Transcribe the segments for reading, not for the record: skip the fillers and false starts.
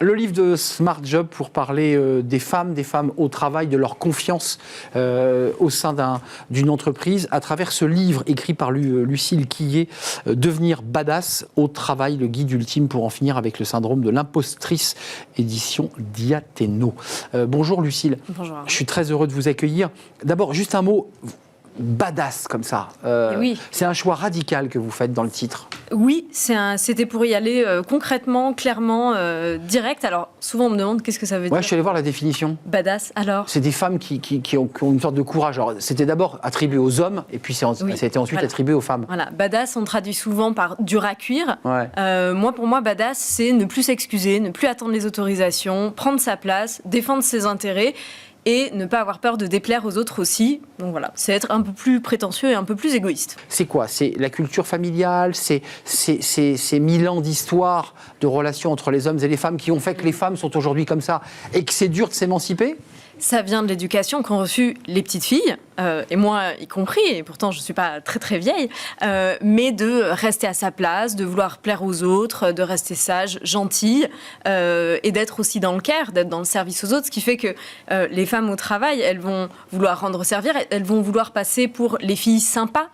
Le livre de Smart Job pour parler des femmes au travail, de leur confiance au sein d'une entreprise, à travers ce livre écrit par Lucille Quillet, Devenir badass au travail, le guide ultime pour en finir avec le syndrome de l'impostrice, édition Diathéno. Bonjour Lucille. Bonjour. Je suis très heureux de vous accueillir. D'abord, juste un mot. Badass comme ça. Oui. C'est un choix radical que vous faites dans le titre. Oui, c'était pour y aller concrètement, clairement, direct. Alors, souvent, on me demande qu'est-ce que ça veut dire. Je suis allé voir la définition. Badass, alors. C'est des femmes qui ont une sorte de courage. Alors, c'était d'abord attribué aux hommes, et puis ça a été ensuite attribué aux femmes. Voilà, badass, on traduit souvent par dur à cuire. Ouais. Pour moi, badass, c'est ne plus s'excuser, ne plus attendre les autorisations, prendre sa place, défendre ses intérêts, et ne pas avoir peur de déplaire aux autres aussi. Donc voilà, c'est être un peu plus prétentieux et un peu plus égoïste. C'est quoi? C'est la culture familiale, c'est 1000 ans d'histoire de relations entre les hommes et les femmes qui ont fait que les femmes sont aujourd'hui comme ça et que c'est dur de s'émanciper? Ça vient de l'éducation qu'ont reçue les petites filles, et moi y compris, et pourtant je ne suis pas très très vieille, mais de rester à sa place, de vouloir plaire aux autres, de rester sage, gentille, et d'être aussi dans le care, d'être dans le service aux autres, ce qui fait que les femmes au travail, elles vont vouloir rendre service, elles vont vouloir passer pour les filles sympas.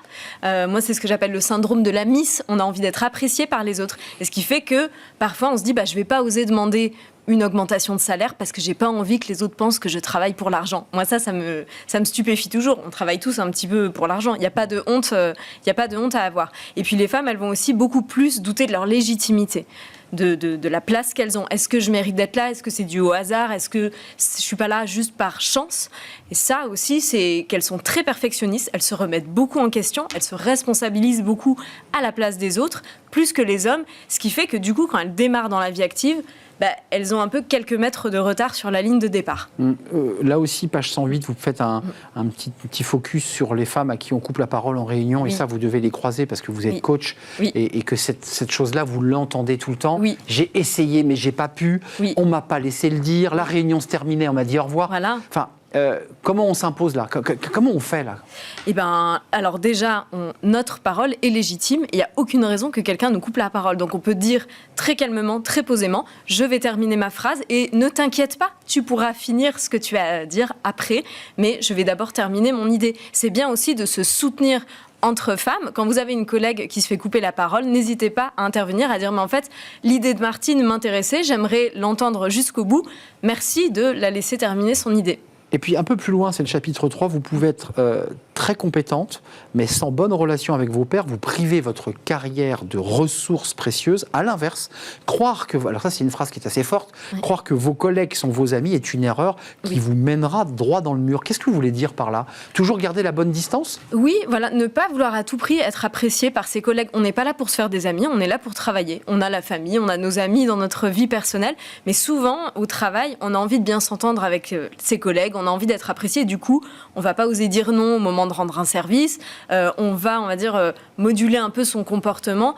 Moi, c'est ce que j'appelle le syndrome de la miss, on a envie d'être apprécié par les autres, et ce qui fait que parfois on se dit, je ne vais pas oser demander une augmentation de salaire parce que j'ai pas envie que les autres pensent que je travaille pour l'argent. Moi, ça me stupéfie toujours. On travaille tous un petit peu pour l'argent. Il n'y a pas de honte, à avoir. Et puis les femmes, elles vont aussi beaucoup plus douter de leur légitimité, de la place qu'elles ont. Est-ce que je mérite d'être là? Est-ce que c'est dû au hasard? Est-ce que je suis pas là juste par chance? Et ça aussi, c'est qu'elles sont très perfectionnistes. Elles se remettent beaucoup en question. Elles se responsabilisent beaucoup à la place des autres, plus que les hommes. Ce qui fait que du coup, quand elles démarrent dans la vie active, elles ont un peu quelques mètres de retard sur la ligne de départ. Là aussi, page 108, vous faites un petit focus sur les femmes à qui on coupe la parole en réunion. Oui. Et ça, vous devez les croiser parce que vous êtes coach. Oui. Et que cette chose-là, vous l'entendez tout le temps. Oui. J'ai essayé, mais j'ai pas pu. Oui. On m'a pas laissé le dire. La réunion se terminait, on m'a dit au revoir. Voilà. Enfin, comment on s'impose là? Comment on fait là? Alors déjà, notre parole est légitime. Il n'y a aucune raison que quelqu'un nous coupe la parole. Donc on peut dire très calmement, très posément, je vais terminer ma phrase et ne t'inquiète pas, tu pourras finir ce que tu as à dire après, mais je vais d'abord terminer mon idée. C'est bien aussi de se soutenir entre femmes. Quand vous avez une collègue qui se fait couper la parole, n'hésitez pas à intervenir, à dire mais en fait, l'idée de Martine m'intéressait, j'aimerais l'entendre jusqu'au bout. Merci de la laisser terminer son idée. Et puis un peu plus loin, c'est le chapitre 3, vous pouvez être très compétente, mais sans bonne relation avec vos pairs, vous privez votre carrière de ressources précieuses. À l'inverse, croire que... Alors ça, c'est une phrase qui est assez forte. Oui. Croire que vos collègues sont vos amis est une erreur qui vous mènera droit dans le mur. Qu'est-ce que vous voulez dire par là? Toujours garder la bonne distance? Oui, voilà, ne pas vouloir à tout prix être apprécié par ses collègues. On n'est pas là pour se faire des amis, on est là pour travailler. On a la famille, on a nos amis dans notre vie personnelle, mais souvent, au travail, on a envie de bien s'entendre avec ses collègues, on a envie d'être apprécié, du coup, on ne va pas oser dire non au moment de rendre un service, on va dire, moduler un peu son comportement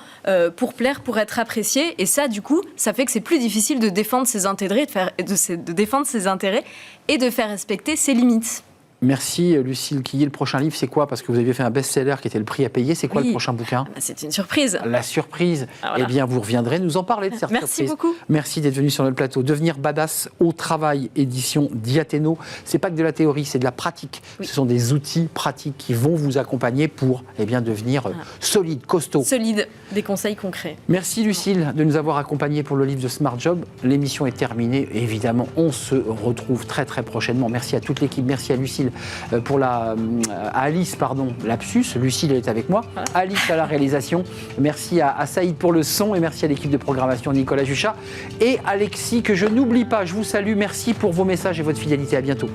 pour plaire, pour être apprécié, et ça, du coup, ça fait que c'est plus difficile de défendre ses intérêts, de défendre ses intérêts et de faire respecter ses limites. Merci Lucille Quillet. Le prochain livre, c'est quoi? Parce que vous aviez fait un best-seller qui était le prix à payer. C'est quoi le prochain bouquin? C'est une surprise. La surprise. Voilà. Eh bien, vous reviendrez nous en parler de cette surprise. Merci beaucoup. Merci d'être venu sur notre plateau. Devenir badass au travail, édition Diathéno. C'est pas que de la théorie, c'est de la pratique. Oui. Ce sont des outils pratiques qui vont vous accompagner pour devenir solide, costaud. Solide, des conseils concrets. Merci Lucille de nous avoir accompagnés pour le livre de Smart Job. L'émission est terminée. Évidemment, on se retrouve très très prochainement. Merci à toute l'équipe. Merci à Lucille. À Alice, lapsus, Lucille est avec moi, Alice à la réalisation, merci à Saïd pour le son et merci à l'équipe de programmation Nicolas Juchat et Alexis que je n'oublie pas, je vous salue, merci pour vos messages et votre fidélité, à bientôt.